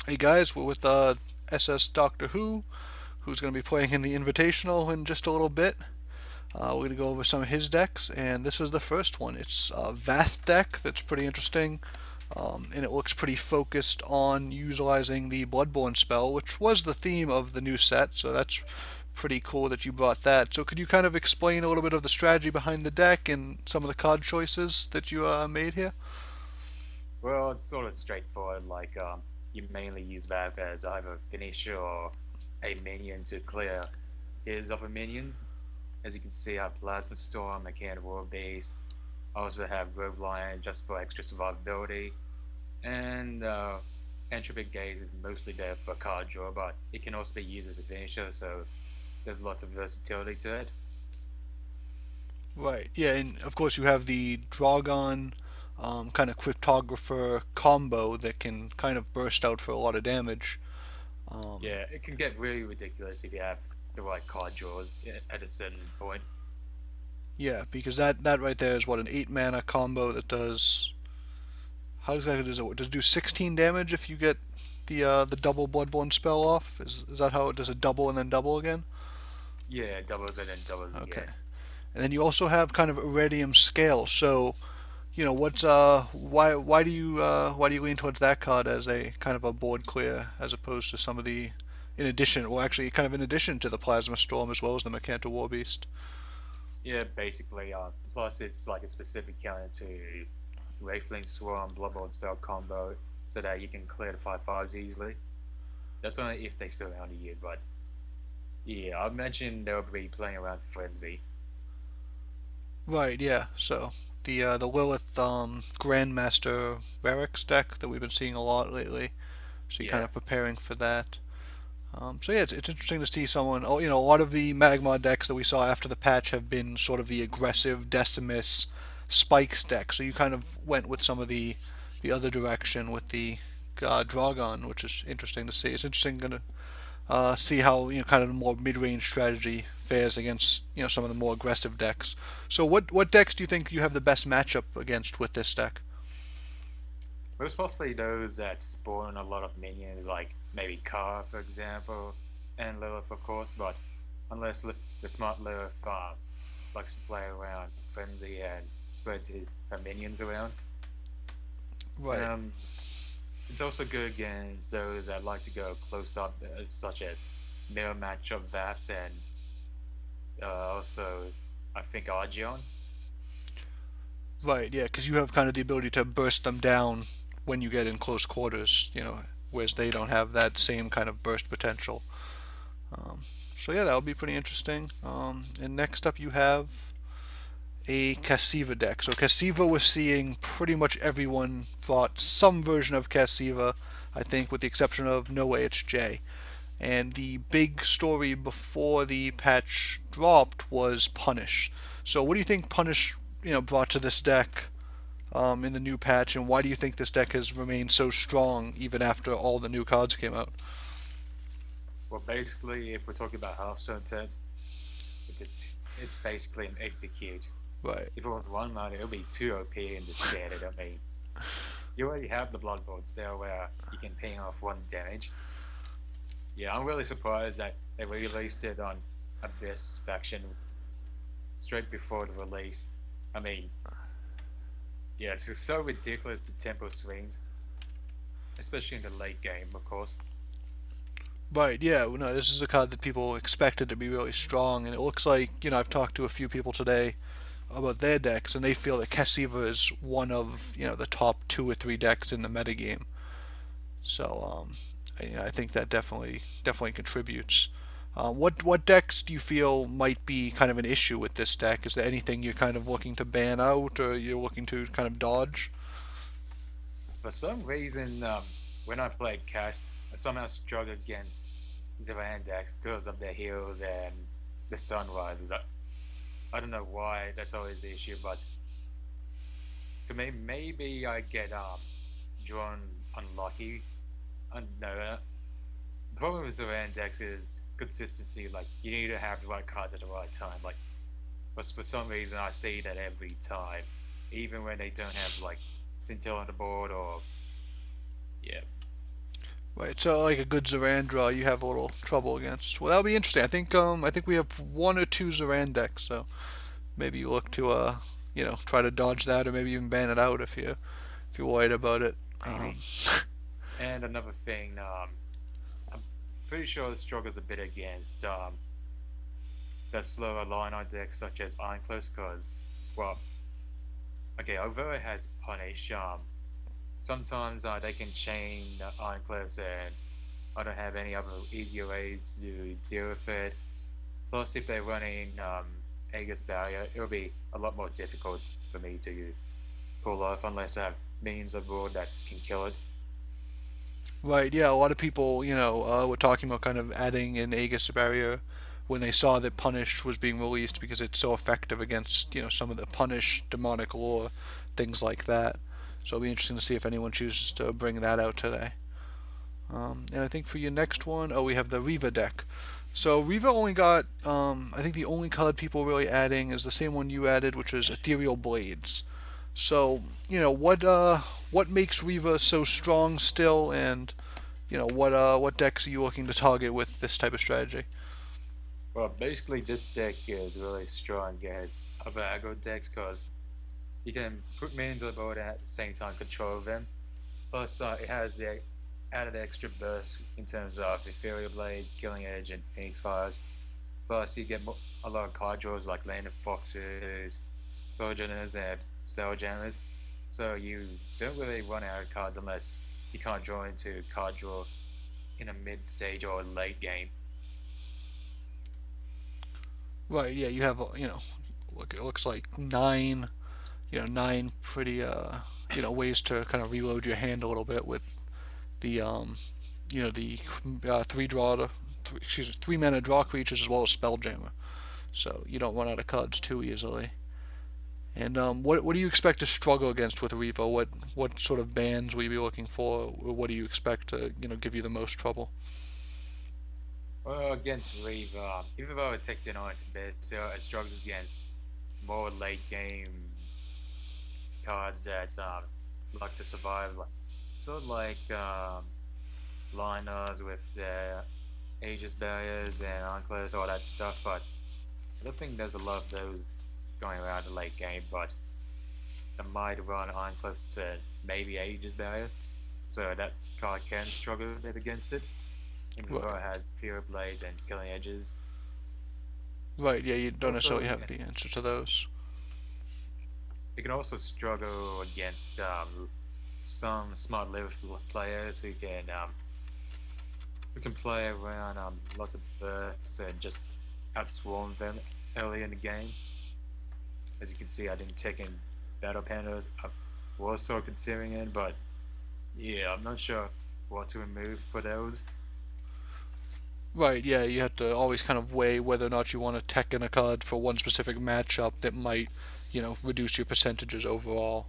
Hey guys, we're with SS Doctor Who, who's going to be playing in the Invitational in just a little bit. We're going to go over some of his decks, and this is the first one. It's a Vath deck that's pretty interesting, and it looks pretty focused on utilizing the Bloodborne spell, which was the theme of the new set, so that's pretty cool that you brought that. So could you kind of explain a little bit of the strategy behind the deck and some of the card choices that you made here? Well, it's sort of straightforward. You mainly use that as either a finisher or a minion to clear his other minions. As you can see, I have Plasma Storm, Mechanic War Beast. I also have Rogue Lion just for extra survivability. And Entropic Gaze is mostly there for card draw, but it can also be used as a finisher, so there's lots of versatility to it. Right. Yeah, and of course you have the Drogon kind of cryptographer combo that can kind of burst out for a lot of damage. Um, Yeah, it can get really ridiculous if you have the right card draws at a certain point. yeah, because that right there is what an 8 mana combo that does. How exactly does it work? Does it do 16 damage if you get the double Bloodborne spell off? Is that how it does? A double and then double again? Yeah, doubles and then doubles Okay. again. And then you also have kind of Iridium scale. So what's why do you lean towards that card as a kind of a board clear as opposed to some of the in addition, well actually kind of in addition to the Plasma Storm as well as the Mechanical War Beast? Yeah, basically. Plus, it's like a specific counter to Wraithling Swarm, Bloodborne spell combo, so that you can clear the 5/5s easily. That's only if they surround you, but yeah, I mentioned they'll be playing around Frenzy. Right, yeah. So the Lilith Grandmaster Varix deck that we've been seeing a lot lately. So you're kind Yeah, of preparing for that. So yeah, it's interesting to see someone. Oh, a lot of the Magma decks that we saw after the patch have been sort of the aggressive Decimus Spikes deck. So you kind of went with some of the other direction with the Drogon, which is interesting to see. It's interesting going to see how kind of the more mid-range strategy fares against some of the more aggressive decks. So what decks do you think you have the best matchup against with this deck? most possibly those that spawn a lot of minions, like maybe Kara, for example, and Lilith, of course. But unless the smart Lilith likes to play around Frenzy and spreads her minions around. Right. Um, It's also good against those that like to go close up, such as mirror matchup Vats and also I think Argion. Right. Yeah, because you have kind of the ability to burst them down when you get in close quarters. Whereas they don't have that same kind of burst potential. Um, so yeah, that would be pretty interesting. And next up, you have a Cassiva deck. So Cassiva was seeing pretty much everyone brought some version of Cassiva, I think, with the exception of No AHJ. And the big story before the patch dropped was Punish. So what do you think Punish, brought to this deck in the new patch, and why do you think this deck has remained so strong even after all the new cards came out? Well, basically, if we're talking about Hearthstone sets, it's basically an execute. Right. If it was one mana, it would be too OP and discarded. I mean, you already have the Bloodborne spell where you can ping off one damage. Yeah, I'm really surprised that they released it on Abyss faction straight before the release. I mean, yeah, it's just so ridiculous the tempo swings, especially in the late game, of course. Right, yeah, well, no, this is a card that people expected to be really strong, and it looks like, I've talked to a few people today about their decks, and they feel that Cassiva is one of, the top 2 or 3 decks in the metagame. So, I think that definitely contributes. What decks do you feel might be kind of an issue with this deck? Is there anything you're kind of looking to ban out, or you're looking to kind of dodge? For some reason, when I played cast, I somehow struggled against Zerandax because of the heals and the sunrises. I don't know why that's always the issue, but to me, maybe I get drawn unlucky. I don't know. The problem with Zerandax is consistency. Like you need to have the right cards at the right time. Like, but for some reason, I see that every time, even when they don't have like Scintilla on the board or yeah. Right, so like a good Zoran draw, you have a little trouble against. Well, that'll be interesting. I think we have one or two Zoran decks, so maybe you look to try to dodge that, or maybe even ban it out if you're worried about it. Um, Maybe. And another thing, I'm pretty sure it struggles a bit against the slower line on decks such as Ironclad, because, well, okay, although it has Punish, sometimes they can chain Ironclads, and I don't have any other easier ways to deal with it. Plus, if they're running Aegis Barrier, it'll be a lot more difficult for me to pull off unless I have minions aboard that can kill it. right, yeah, a lot of people, were talking about kind of adding an Aegis barrier when they saw that Punish was being released because it's so effective against, some of the Punish demonic lore, things like that. So it'll be interesting to see if anyone chooses to bring that out today. And I think for your next one, oh, we have the Riva deck. So Riva only got, I think the only card people are really adding is the same one you added, which was Ethereal Blades. So what makes Riva so strong still, and what decks are you looking to target with this type of strategy? Well, basically, this deck is really strong against other aggro decks because you can put minions on the board and at the same time control them. Plus, it has the added extra burst in terms of Ethereal Blades, Killing Edge, and Phoenix Fires. Plus, you get a lot of card draws like Land of Foxes, Sojourners, and Spelljammers. So you don't really run out of cards unless you can't draw into card draw in a mid stage or late game. Right, yeah, you have look, it looks like nine pretty ways to kind of reload your hand a little bit with the three excuse me, 3 mana draw creatures as well as Spelljammer. So you don't run out of cards too easily. And what do you expect to struggle against with Revo? What sort of bans will you be looking for? Or what do you expect to give you the most trouble? Well, against Reeve, even though it ticked in on it a bit, so it struggles against more late game cards that like to survive, like sort of like liners with their Aegis barriers and Enclaves, all that stuff. But I don't think there's a lot of those going around the late game. But I might run Enclaves to maybe Aegis barrier, so that card can struggle a bit against it. Even though Right, it has Fear of Blades and Killing Edges. right, yeah, you don't Also, necessarily have the answer to those. you can also struggle against some smart Liverpool players who can play around lots of bursts and just outswarm them early in the game. As you can see, I didn't take in Battle Pandas. I was sort of considering it, but yeah, I'm not sure what to remove for those. Right, yeah, you have to always kind of weigh whether or not you want to tech in a card for one specific matchup that might, reduce your percentages overall.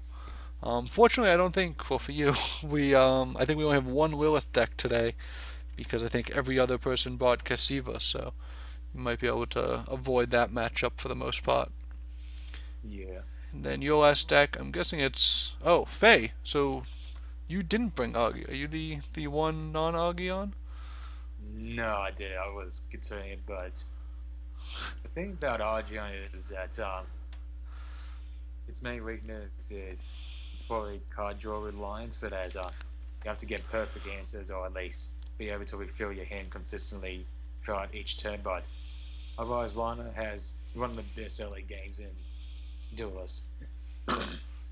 Fortunately, I don't think, well, for you, I think we only have one Lilith deck today because I think every other person bought Cassiva, so you might be able to avoid that matchup for the most part. Yeah. And then your last deck, I'm guessing oh, Faye. So you didn't bring Augie. Are you the one non-Augie on? No, I did. I was considering it, but the thing about Argion is that its main weakness is it's probably card draw reliant, so that you have to get perfect answers or at least be able to refill your hand consistently throughout each turn. But otherwise, Lana has one of the best early games in Duelist.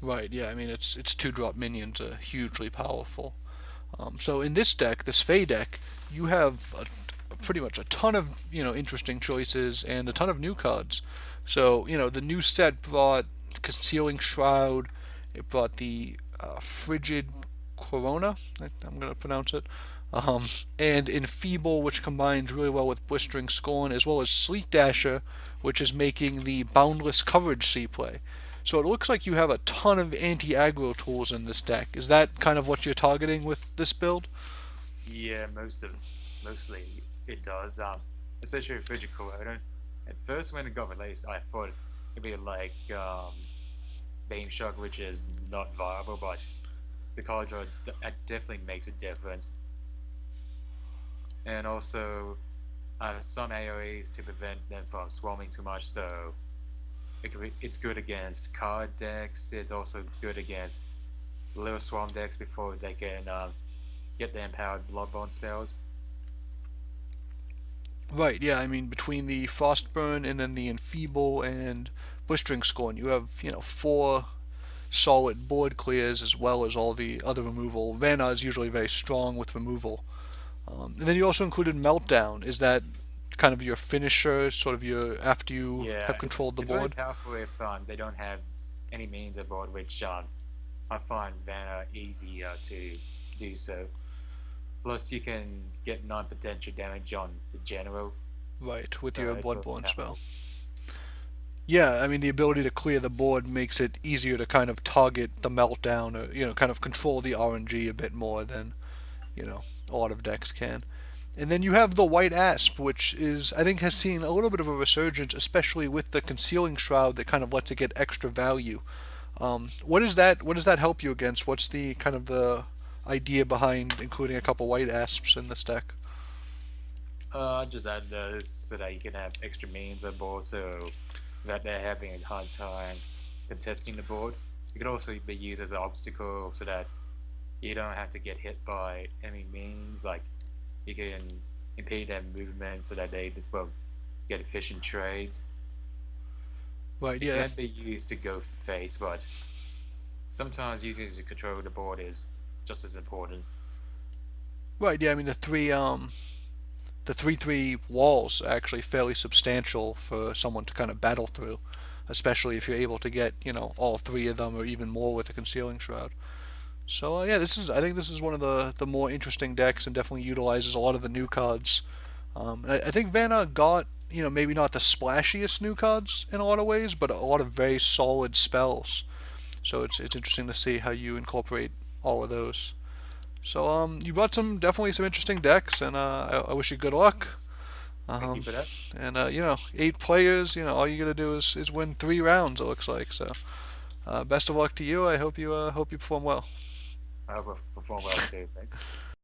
Right. Yeah. I mean, its 2-drop minions are hugely powerful. So in this deck, this Fae deck, you have pretty much a ton of interesting choices and a ton of new cards. So the new set brought Concealing Shroud. It brought the Frigid Corona. I'm gonna pronounce it. Um, and Enfeeble, which combines really well with Blistering Scorn, as well as Sleek Dasher, which is making the Boundless Coverage C play. So it looks like you have a ton of anti-aggro tools in this deck. Is that kind of what you're targeting with this build? Yeah, mostly it does. Especially with Frigid Corona. At first, when it got released, I thought it'd be like Beam Shock, which is not viable, but the card draw definitely makes a difference. and also some AoEs to prevent them from swarming too much. So it's good against card decks. It's also good against little swarm decks before they can get the empowered Bloodborne spells. Right, yeah, I mean, between the Frostburn and then the Enfeeble and Blistering Scorn, you have, four solid board clears as well as all the other removal. Vanna is usually very strong with removal. And then you also included Meltdown. Is that kind of your finisher, sort of your after you Yeah, have it's controlled the it's very board? powerful if they don't have any means aboard, which I find Vanna easier to do so. Plus, you can get non-potential damage on the general, Right, with so your it's really Bloodborne spell. powerful. Yeah, I mean the ability to clear the board makes it easier to kind of target the meltdown or kind of control the RNG a bit more than a lot of decks can. And then you have the White Asp, which is I think has seen a little bit of a resurgence, especially with the Concealing Shroud that kind of lets it get extra value. What is that? What does that help you against? What's the kind of the idea behind including a couple White Asps in this deck? Just add those so that you can have extra means on board, so that they're having a hard time contesting the board. It could also be used as an obstacle, so that you don't have to get hit by enemy means. Like you can impede their movement, so that they well get efficient trades. Right. It Yeah. can be used to go face, but sometimes using it to control the board is just as important. Right. Yeah. I mean the 3/3 walls are actually fairly substantial for someone to kind of battle through, especially if you're able to get all three of them or even more with the Concealing Shroud. So yeah, this is I think this is one of the more interesting decks and definitely utilizes a lot of the new cards. And I think Vanna got maybe not the splashiest new cards in a lot of ways, but a lot of very solid spells. So it's interesting to see how you incorporate all of those. So you brought definitely some interesting decks, and I wish you good luck. Thank you Um, for that. and 8 players, all you gotta do is win 3 rounds. It looks like so. Best of luck to you. I hope you perform well. I hope I perform well too. Thanks.